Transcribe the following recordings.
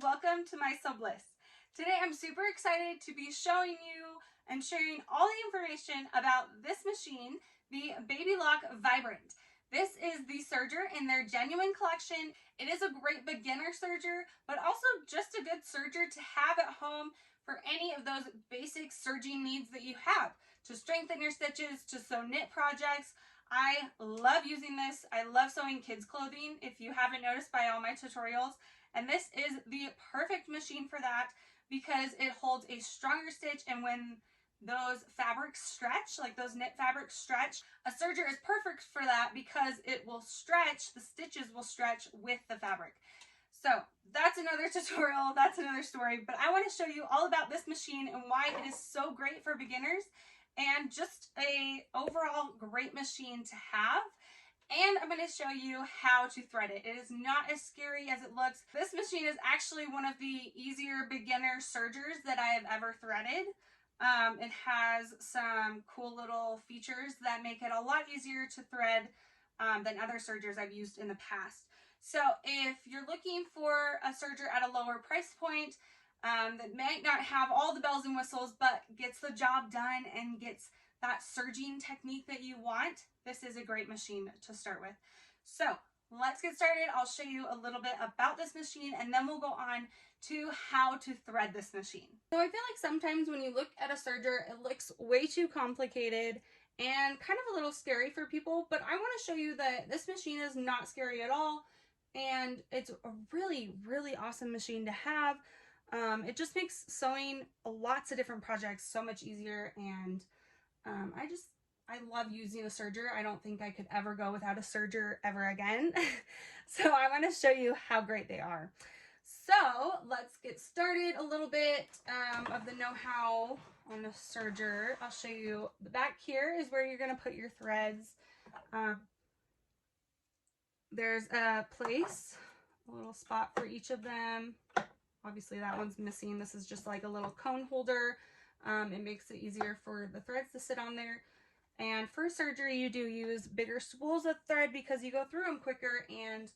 welcome to My Sew Bliss. Today I'm super excited to be showing you and sharing all the information about this machine, the Baby Lock Vibrant. This is the serger in their genuine collection. It is a great beginner serger, but also just a good serger to have at home for any of those basic serging needs that you have, to strengthen your stitches, to sew knit projects. I love using this. I love sewing kids clothing, if you haven't noticed by all my tutorials. And this is the perfect machine for that because it holds a stronger stitch, and when those fabrics stretch, like those knit fabrics stretch, a serger is perfect for that because it will stretch, the stitches will stretch with the fabric. So that's another tutorial, that's another story, but I want to show you all about this machine and why it is so great for beginners and just a overall great machine to have. And I'm going to show you how to thread it. It is not as scary as it looks. This machine is actually one of the easier beginner sergers that I have ever threaded. It has some cool little features that make it a lot easier to thread than other sergers I've used in the past. So if you're looking for a serger at a lower price point that might not have all the bells and whistles but gets the job done and gets that serging technique that you want, this is a great machine to start with. So let's get started. I'll show you a little bit about this machine and then we'll go on to how to thread this machine. So I feel like sometimes when you look at a serger, it looks way too complicated and kind of a little scary for people, but I want to show you that this machine is not scary at all, and it's a really, really awesome machine to have. It just makes sewing lots of different projects so much easier, and I love using a serger. I don't think I could ever go without a serger ever again. So I want to show you how great they are. So let's get started a little bit of the know-how on a serger. I'll show you the back here is where you're going to put your threads. There's a place, a little spot for each of them. Obviously that one's missing. This is just like a little cone holder. It makes it easier for the threads to sit on there. And for serger, you do use bigger spools of thread because you go through them quicker, and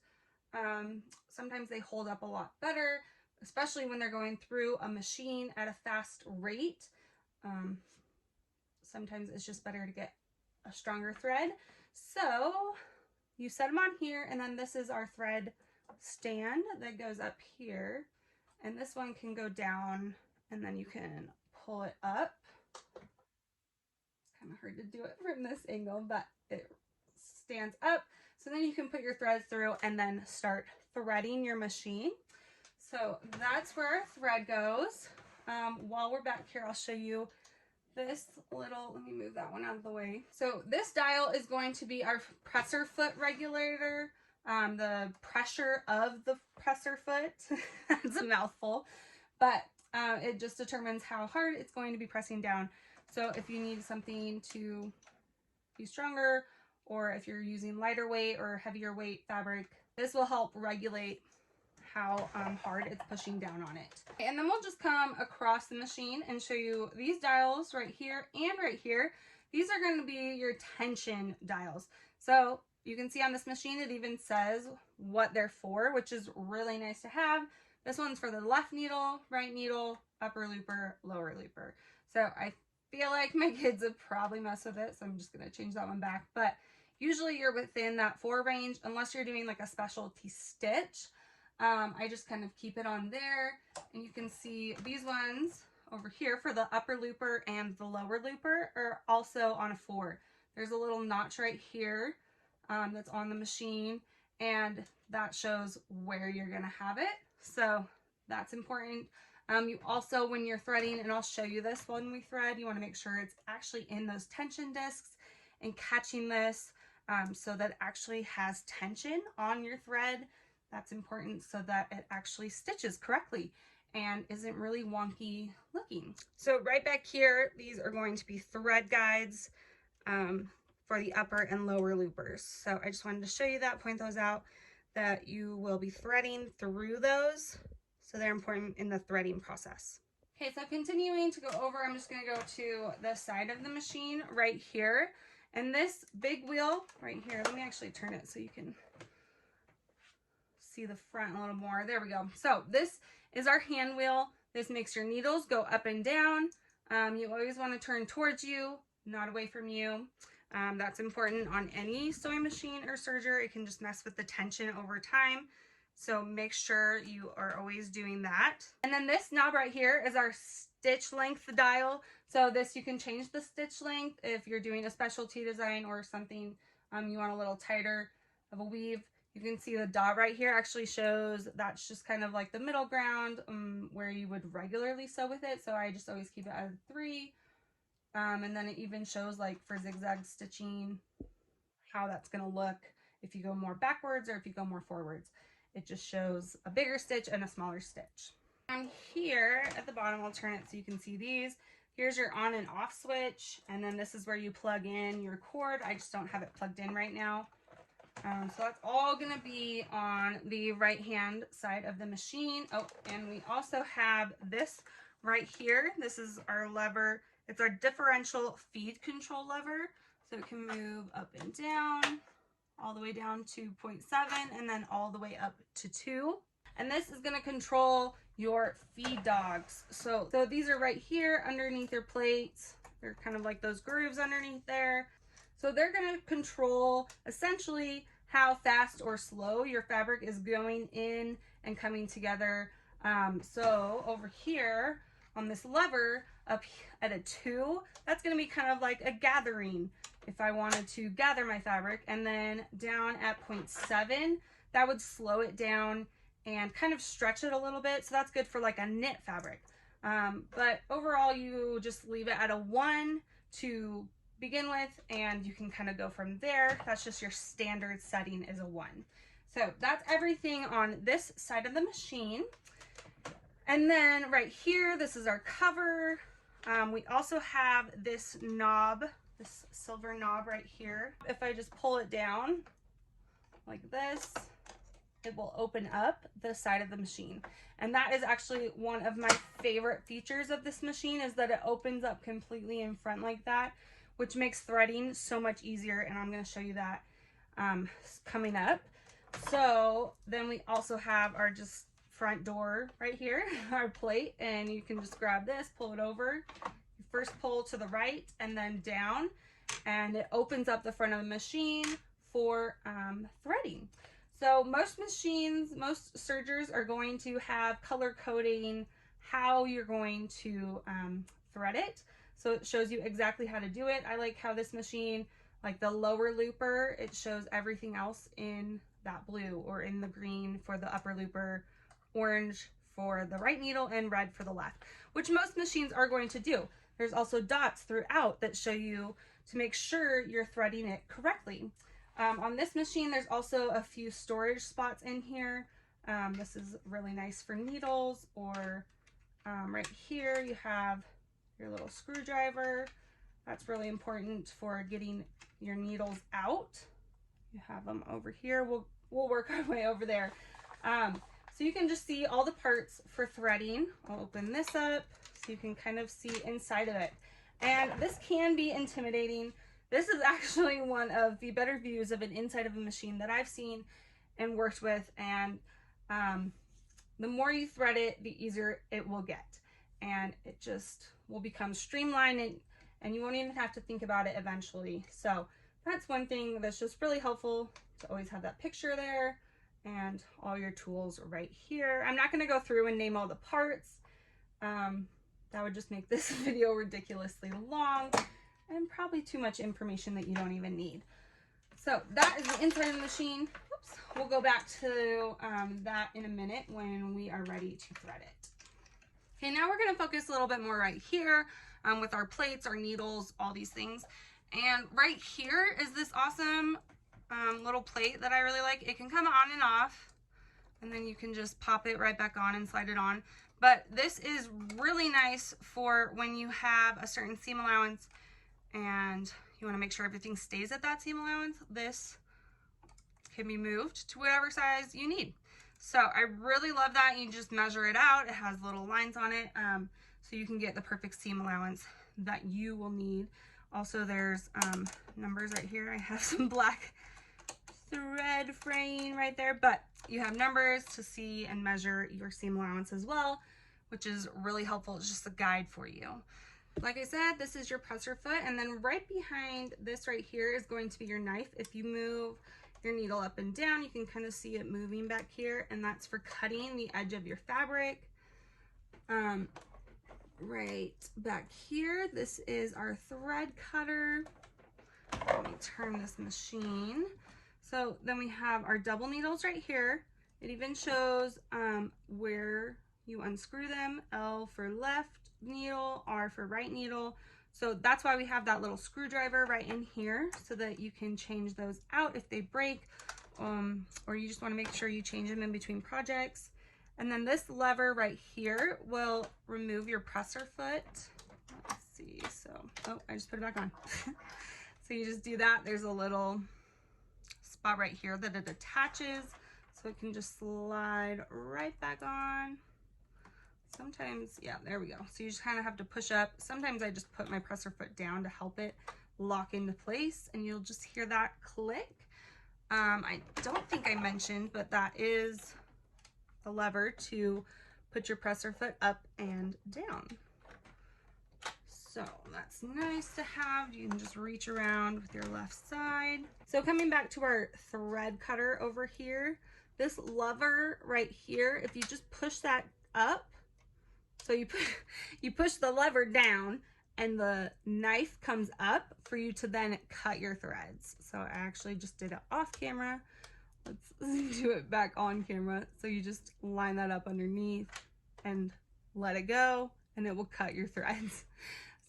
sometimes they hold up a lot better, especially when they're going through a machine at a fast rate. Sometimes it's just better to get a stronger thread. So you set them on here, and then this is our thread stand that goes up here, and this one can go down and then you can pull it up. It's kind of hard to do it from this angle, but it stands up. So then you can put your threads through and then start threading your machine. So that's where our thread goes. While we're back here, I'll show you this little, let me move that one out of the way. So this dial is going to be our presser foot regulator, the pressure of the presser foot. That's a mouthful, but it just determines how hard it's going to be pressing down. So if you need something to be stronger, or if you're using lighter weight or heavier weight fabric, this will help regulate how hard it's pushing down on it. And then we'll just come across the machine and show you these dials right here and right here. These are going to be your tension dials. So you can see on this machine, it even says what they're for, which is really nice to have. This one's for the left needle, right needle, upper looper, lower looper. So I feel like my kids would probably mess with it, so I'm just going to change that one back. But usually you're within that 4 range, unless you're doing like a specialty stitch. I just kind of keep it on there, and you can see these ones over here for the upper looper and the lower looper are also on a 4. There's a little notch right here that's on the machine, and that shows where you're going to have it. So that's important. You also, when you're threading, and I'll show you this when we thread, you want to make sure it's actually in those tension discs and catching this so that it actually has tension on your thread. That's important so that it actually stitches correctly and isn't really wonky looking. So right back here, these are going to be thread guides for the upper and lower loopers. So I just wanted to show you that, point those out, that you will be threading through those. So they're important in the threading process. Okay, so continuing to go over, I'm just going to go to the side of the machine right here. And this big wheel right here, let me actually turn it so you can see the front a little more. There we go. So this is our hand wheel. This makes your needles go up and down. You always want to turn towards you, not away from you. That's important on any sewing machine or serger. It can just mess with the tension over time. So make sure you are always doing that. And then this knob right here is our stitch length dial. So this, you can change the stitch length if you're doing a specialty design or something you want a little tighter of a weave. You can see the dot right here actually shows that's just kind of like the middle ground where you would regularly sew with it. So I just always keep it at 3. And then it even shows like for zigzag stitching how that's going to look if you go more backwards or if you go more forwards. It just shows a bigger stitch and a smaller stitch. And here at the bottom, I'll turn it so you can see these. Here's your on and off switch, and then this is where you plug in your cord. I just don't have it plugged in right now. So that's all going to be on the right hand side of the machine. Oh, and we also have this right here. This is our lever. It's our differential feed control lever. So it can move up and down, all the way down to 0.7 and then all the way up to 2. And this is going to control your feed dogs. So these are right here underneath your plates. They're kind of like those grooves underneath there. So they're going to control essentially how fast or slow your fabric is going in and coming together. So over here on this lever up at a 2, that's going to be kind of like a gathering if I wanted to gather my fabric. And then down at 0.7, that would slow it down and kind of stretch it a little bit. So that's good for like a knit fabric. But overall, you just leave it at a 1 to begin with, and you can kind of go from there. That's just your standard setting is a 1. So that's everything on this side of the machine. And then right here, this is our cover. We also have this knob, this silver knob right here. If I just pull it down like this, it will open up the side of the machine. And that is actually one of my favorite features of this machine, is that it opens up completely in front like that, which makes threading so much easier. And I'm going to show you that coming up. So then we also have our just front door right here, our plate, and you can just grab this, pull it over. You first pull to the right and then down, and it opens up the front of the machine for threading. So most machines, most sergers are going to have color coding how you're going to thread it. So it shows you exactly how to do it. I like how this machine, like the lower looper, it shows everything else in that blue or in the green for the upper looper, orange for the right needle, and red for the left, which most machines are going to do. There's also dots throughout that show you to make sure you're threading it correctly. On this machine, there's also a few storage spots in here. This is really nice for needles, or right here you have your little screwdriver. That's really important for getting your needles out. You have them over here. We'll work our way over there. So you can just see all the parts for threading. I'll open this up so you can kind of see inside of it. And this can be intimidating. This is actually one of the better views of an inside of a machine that I've seen and worked with. And the more you thread it, the easier it will get. And it just will become streamlined, and you won't even have to think about it eventually. So that's one thing that's just really helpful, to always have that picture there and all your tools right here. I'm not going to go through and name all the parts. That would just make this video ridiculously long and probably too much information that you don't even need. So that is the inside of the machine. Oops. We'll go back to that in a minute when we are ready to thread it. Okay, now we're going to focus a little bit more right here with our plates, our needles, all these things. And right here is this awesome little plate that I really like. It can come on and off, and then you can just pop it right back on and slide it on. But this is really nice for when you have a certain seam allowance and you want to make sure everything stays at that seam allowance. This can be moved to whatever size you need. So I really love that. You just measure it out. It has little lines on it, so you can get the perfect seam allowance that you will need. Also, there's numbers right here. I have some black thread fraying right there, but you have numbers to see and measure your seam allowance as well, which is really helpful. It's just a guide for you. Like I said, this is your presser foot, and then right behind this right here is going to be your knife. If you move your needle up and down, you can kind of see it moving back here, and that's for cutting the edge of your fabric. Right back here, this is our thread cutter. Let me turn this machine. So then we have our double needles right here. It even shows where you unscrew them. L for left needle, R for right needle. So that's why we have that little screwdriver right in here, so that you can change those out if they break, or you just want to make sure you change them in between projects. And then this lever right here will remove your presser foot. Let's see, so, oh, I just put it back on. So you just do that. There's a little spot right here that it attaches, so it can just slide right back on. Sometimes, yeah, there we go. So you just kind of have to push up. Sometimes I just put my presser foot down to help it lock into place, and you'll just hear that click. I don't think I mentioned, but that is the lever to put your presser foot up and down. So that's nice to have. You can just reach around with your left side. So coming back to our thread cutter over here, this lever right here, if you just push that up, so you push the lever down and the knife comes up for you to then cut your threads. So I actually just did it off camera. Let's do it back on camera. So you just line that up underneath and let it go, and it will cut your threads.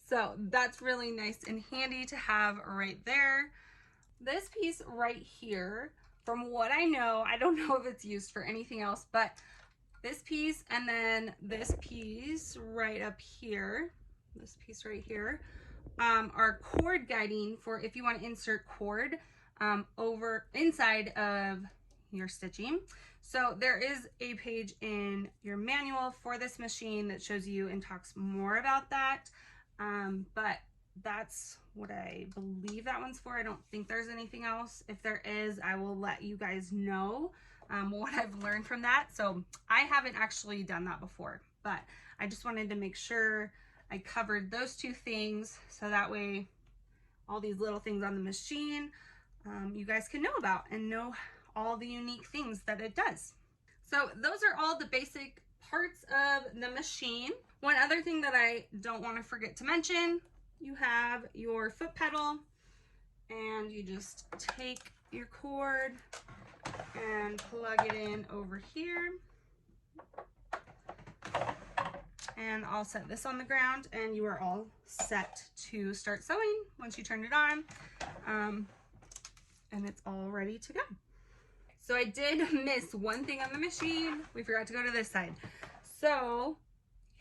So that's really nice and handy to have right there. This piece right here, from what I know, I don't know if it's used for anything else, but this piece and then this piece right up here, this piece right here, are cord guiding for if you want to insert cord over inside of your stitching. So there is a page in your manual for this machine that shows you and talks more about that. But that's what I believe that one's for. I don't think there's anything else. If there is, I will let you guys know what I've learned from that. So I haven't actually done that before, but I just wanted to make sure I covered those two things, so that way all these little things on the machine you guys can know about and know all the unique things that it does. So those are all the basic parts of the machine. One other thing that I don't want to forget to mention, you have your foot pedal, and you just take your cord and plug it in over here. And I'll set this on the ground, and you are all set to start sewing once you turn it on. And it's all ready to go. So I did miss one thing on the machine. We forgot to go to this side. So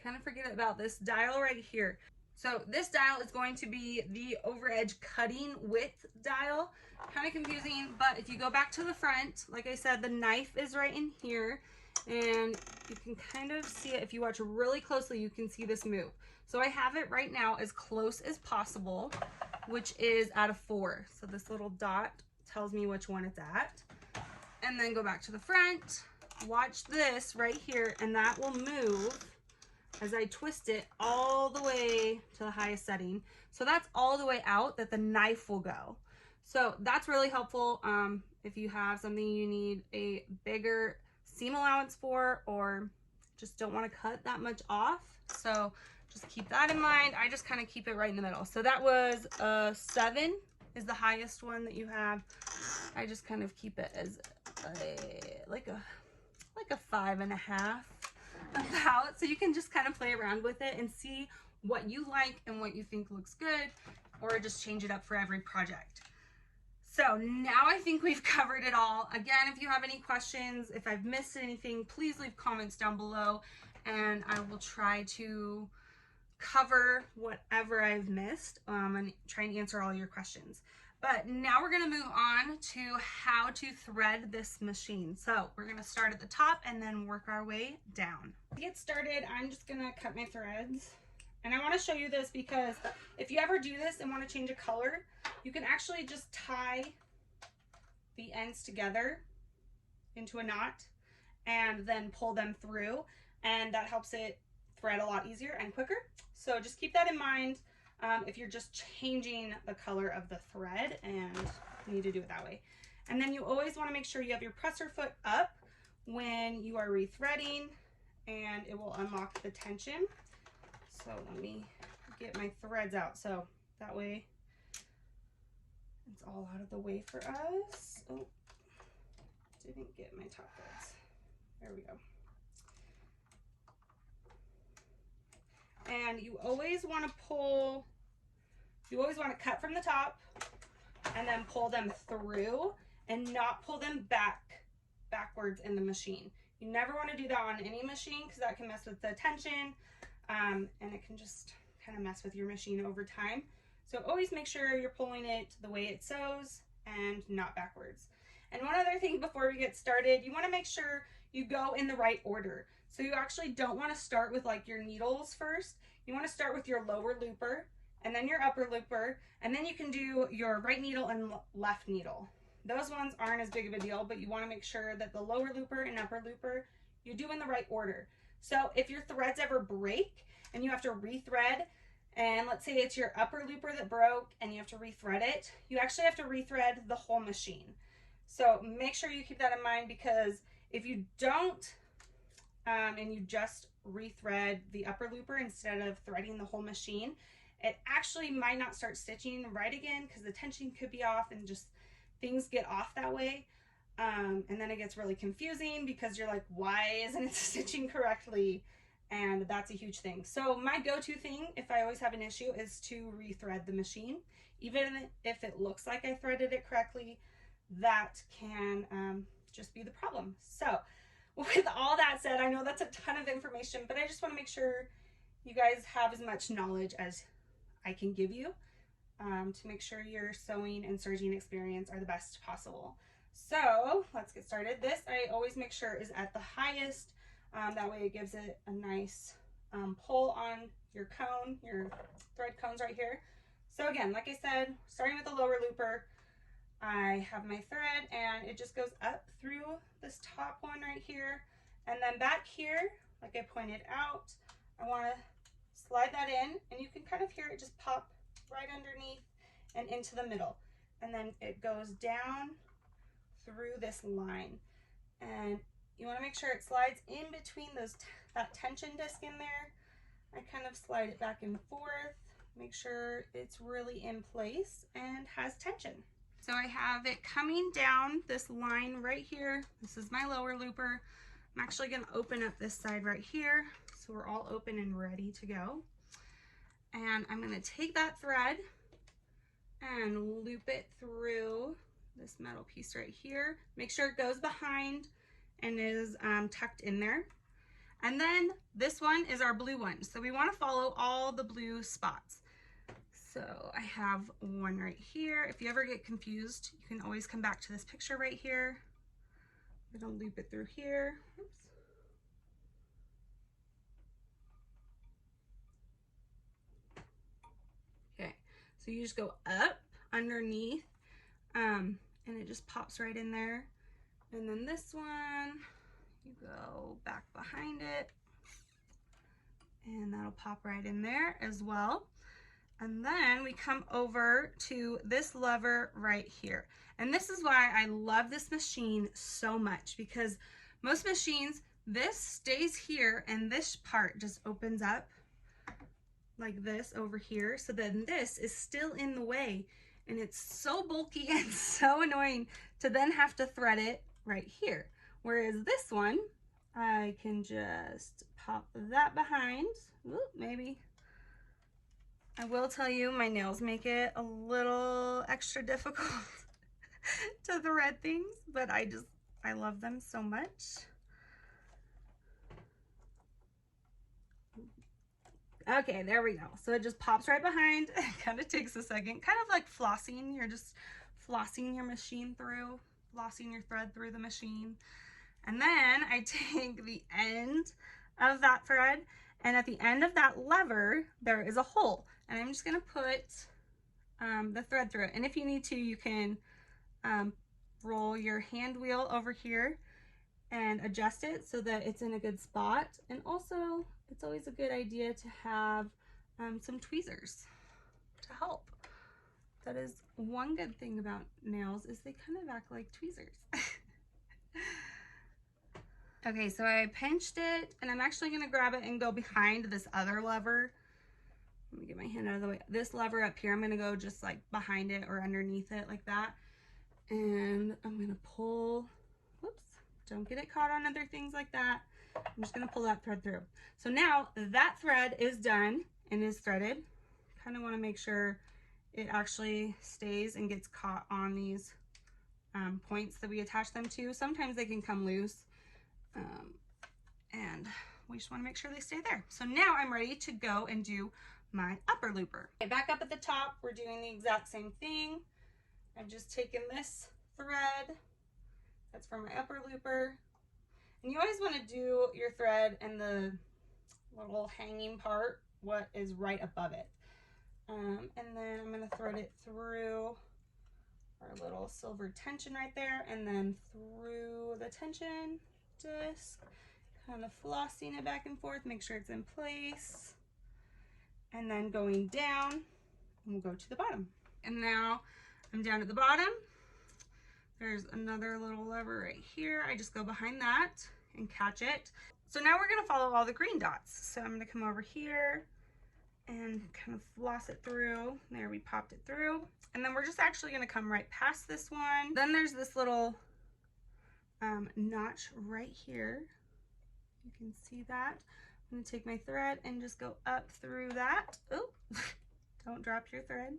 kind of forget about this dial right here. So this dial is going to be the over edge cutting width dial. Kind of confusing, but if you go back to the front, like I said, the knife is right in here, and you can kind of see it. If you watch really closely, you can see this move. So I have it right now as close as possible, which is at a 4. So this little dot tells me which one it's at. And then go back to the front, watch this right here, and that will move as I twist it all the way to the highest setting. So that's all the way out that the knife will go. So that's really helpful if you have something you need a bigger seam allowance for, or just don't want to cut that much off. So just keep that in mind. I just kind of keep it right in the middle. So that was a 7 is the highest one that you have. I just kind of keep it as like a 5.5 about, so you can just kind of play around with it and see what you like and what you think looks good, or just change it up for every project. So now I think we've covered it all. Again, if you have any questions, if I've missed anything, please leave comments down below, and I will try to cover whatever I've missed and try and answer all your questions. But now we're going to move on to how to thread this machine. So we're going to start at the top and then work our way down. To get started, I'm just going to cut my threads. And I want to show you this because if you ever do this and want to change a color, you can actually just tie the ends together into a knot and then pull them through, and that helps it thread a lot easier and quicker. So just keep that in mind if you're just changing the color of the thread and need to do it that way. And then you always want to make sure you have your presser foot up when you are rethreading, and it will unlock the tension. So let me get my threads out so that way it's all out of the way for us. Oh, didn't get my top threads. There we go. And you always want to pull, you always want to cut from the top and then pull them through and not pull them backwards in the machine. You never want to do that on any machine because that can mess with the tension, and it can just kind of mess with your machine over time. So always make sure you're pulling it the way it sews and not backwards. And one other thing before we get started, you want to make sure you go in the right order. So you actually don't want to start with like your needles first. You want to start with your lower looper and then your upper looper, and then you can do your right needle and left needle. Those ones aren't as big of a deal, but you want to make sure that the lower looper and upper looper you do in the right order. So if your threads ever break and you have to rethread, and let's say it's your upper looper that broke and you have to rethread it, you actually have to rethread the whole machine. So make sure you keep that in mind, because if you don't and you just rethread the upper looper instead of threading the whole machine, it actually might not start stitching right again because the tension could be off and just things get off that way. And then it gets really confusing because you're like, why isn't it stitching correctly? And that's a huge thing. So my go-to thing, if I always have an issue, is to rethread the machine. Even if it looks like I threaded it correctly, that can just be the problem. So with all that said, I know that's a ton of information, but I just want to make sure you guys have as much knowledge as I can give you to make sure your sewing and serging experience are the best possible. So let's get started. This I always make sure is at the highest. That way it gives it a nice pull on your cone, your thread cones right here. So again, like I said, starting with the lower looper, I have my thread and it just goes up through this top one right here. And then back here, like I pointed out, I want to slide that in, and you can kind of hear it just pop right underneath and into the middle. And then it goes down through this line. And you want to make sure it slides in between those that tension disc in there. I kind of slide it back and forth, make sure it's really in place and has tension. So I have it coming down this line right here. This is my lower looper. I'm actually going to open up this side right here so we're all open and ready to go. And I'm going to take that thread and loop it through this metal piece right here. Make sure it goes behind and is tucked in there. And then this one is our blue one. So we want to follow all the blue spots. So I have one right here. If you ever get confused, you can always come back to this picture right here. I'm gonna loop it through here. Oops. Okay, so you just go up underneath and it just pops right in there. And then this one, you go back behind it and that'll pop right in there as well. And then we come over to this lever right here. And this is why I love this machine so much, because most machines, this stays here and this part just opens up like this over here. So then this is still in the way, and it's so bulky and so annoying to then have to thread it right here. Whereas this one, I can just pop that behind. Ooh, maybe. I will tell you, my nails make it a little extra difficult to thread things, but I love them so much. Okay, there we go. So it just pops right behind. It kind of takes a second, kind of like flossing. You're just flossing your machine through, flossing your thread through the machine. And then I take the end of that thread, and at the end of that lever, there is a hole. And I'm just gonna put the thread through it. And if you need to, you can roll your hand wheel over here and adjust it so that it's in a good spot. And also, it's always a good idea to have some tweezers to help. That is one good thing about nails, is they kind of act like tweezers. Okay, so I pinched it, and I'm actually gonna grab it and go behind this other lever. Let me get my hand out of the way. This lever up here, I'm gonna go just like behind it or underneath it like that. And I'm gonna pull, whoops, don't get it caught on other things like that. I'm just gonna pull that thread through. So now that thread is done and is threaded. Kind of wanna make sure it actually stays and gets caught on these points that we attach them to. Sometimes they can come loose, and we just want to make sure they stay there. So now I'm ready to go and do my upper looper. Okay, back up at the top, we're doing the exact same thing. I've just taken this thread, that's for my upper looper, and you always want to do your thread in the little hanging part, what is right above it. And then I'm going to thread it through our little silver tension right there, and then through the tension disc, kind of flossing it back and forth, make sure it's in place, and then going down, and we'll go to the bottom. And now I'm down at the bottom. There's another little lever right here. I just go behind that and catch it. So now we're going to follow all the green dots. So I'm going to come over here and kind of floss it through. There, we popped it through. And then we're just actually going to come right past this one. Then there's this little notch right here. You can see that. I'm going to take my thread and just go up through that. Oh, don't drop your thread.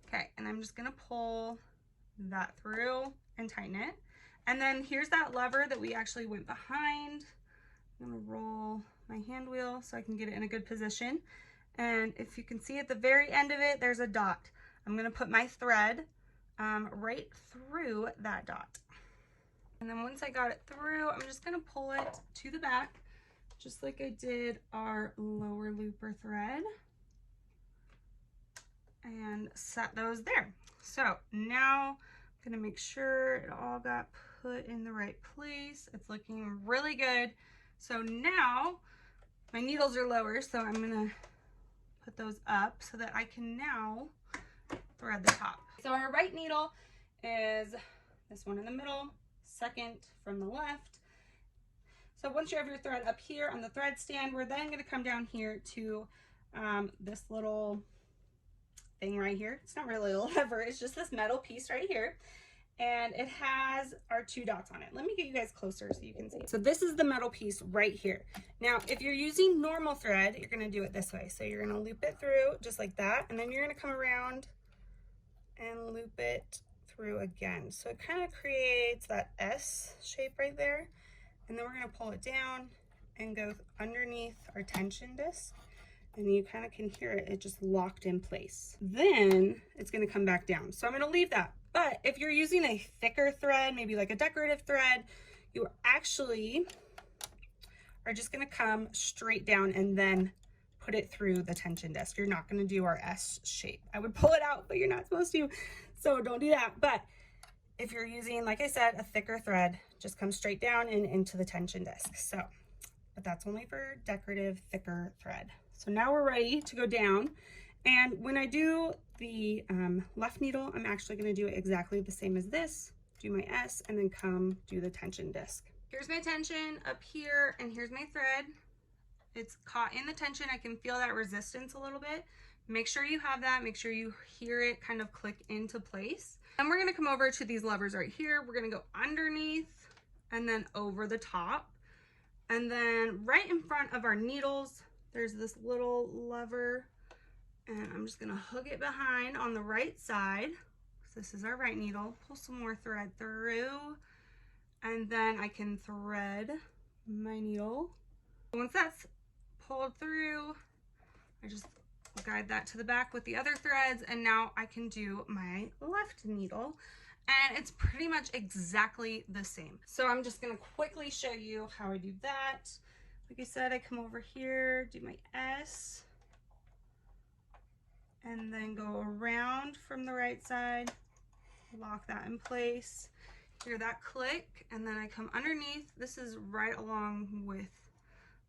Okay, and I'm just going to pull that through and tighten it. And then here's that lever that we actually went behind. I'm going to roll my hand wheel so I can get it in a good position. And if you can see at the very end of it, there's a dot. I'm going to put my thread right through that dot. And then once I got it through, I'm just going to pull it to the back, just like I did our lower looper thread, and set those there. So now I'm going to make sure it all got put in the right place. It's looking really good. So now my needles are lower, so I'm going to put those up so that I can now thread the top. So our right needle is this one in the middle, second from the left. So once you have your thread up here on the thread stand, we're then going to come down here to this little thing right here. It's not really a lever, it's just this metal piece right here. And it has our two dots on it. Let me get you guys closer so you can see. So this is the metal piece right here. Now, if you're using normal thread, you're gonna do it this way. So you're gonna loop it through just like that, and then you're gonna come around and loop it through again. So it kind of creates that S shape right there. And then we're gonna pull it down and go underneath our tension disc. And you kind of can hear it, it just locked in place. Then it's gonna come back down. So I'm gonna leave that. But if you're using a thicker thread, maybe like a decorative thread, you actually are just gonna come straight down and then put it through the tension disc. You're not gonna do our S shape. I would pull it out, but you're not supposed to, so don't do that. But if you're using, like I said, a thicker thread, just come straight down and into the tension disc. So, but that's only for decorative, thicker thread. So now we're ready to go down. And when I do the left needle, I'm actually going to do it exactly the same as this. Do my S and then come do the tension disc. Here's my tension up here, and here's my thread. It's caught in the tension. I can feel that resistance a little bit. Make sure you have that. Make sure you hear it kind of click into place. And we're going to come over to these levers right here. We're going to go underneath and then over the top. And then right in front of our needles, there's this little lever. And I'm just gonna hook it behind on the right side. So this is our right needle. Pull some more thread through, and then I can thread my needle. Once that's pulled through, I just guide that to the back with the other threads, and now I can do my left needle. And it's pretty much exactly the same. So I'm just gonna quickly show you how I do that. Like I said, I come over here, do my S, and then go around from the right side lock that in place. Hear that click, and then I come underneath. This is right along with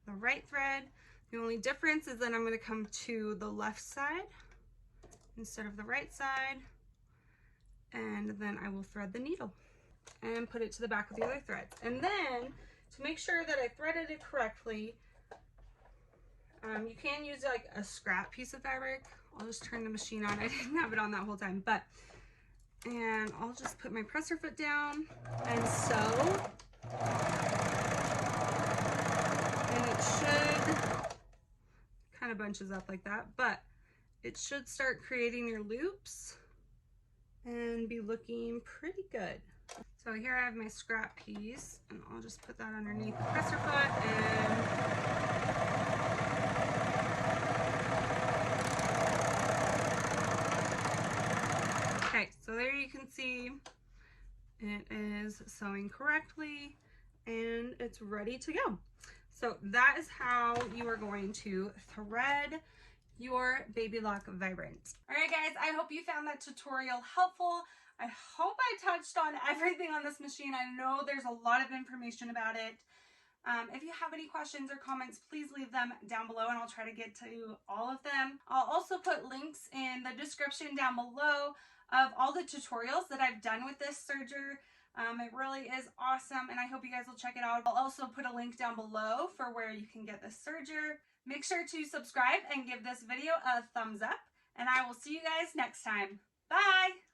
the right thread. The only difference is that I'm going to come to the left side instead of the right side, and then I will thread the needle and put it to the back of the other threads. And then to make sure that I threaded it correctly, you can use like a scrap piece of fabric. I'll just turn the machine on. I didn't have it on that whole time, and I'll just put my presser foot down and sew. And it should kind of bunches up like that, but it should start creating your loops and be looking pretty good. So here I have my scrap piece, and I'll just put that underneath the presser foot and okay, so there you can see it is sewing correctly and it's ready to go. So that is how you are going to thread your Baby Lock Vibrant. All right, guys, I hope you found that tutorial helpful. I hope I touched on everything on this machine. I know there's a lot of information about it. If you have any questions or comments, please leave them down below and I'll try to get to all of them. I'll also put links in the description down below of all the tutorials that I've done with this serger. It really is awesome, and I hope you guys will check it out. I'll also put a link down below for where you can get this serger. Make sure to subscribe and give this video a thumbs up, and I will see you guys next time. Bye!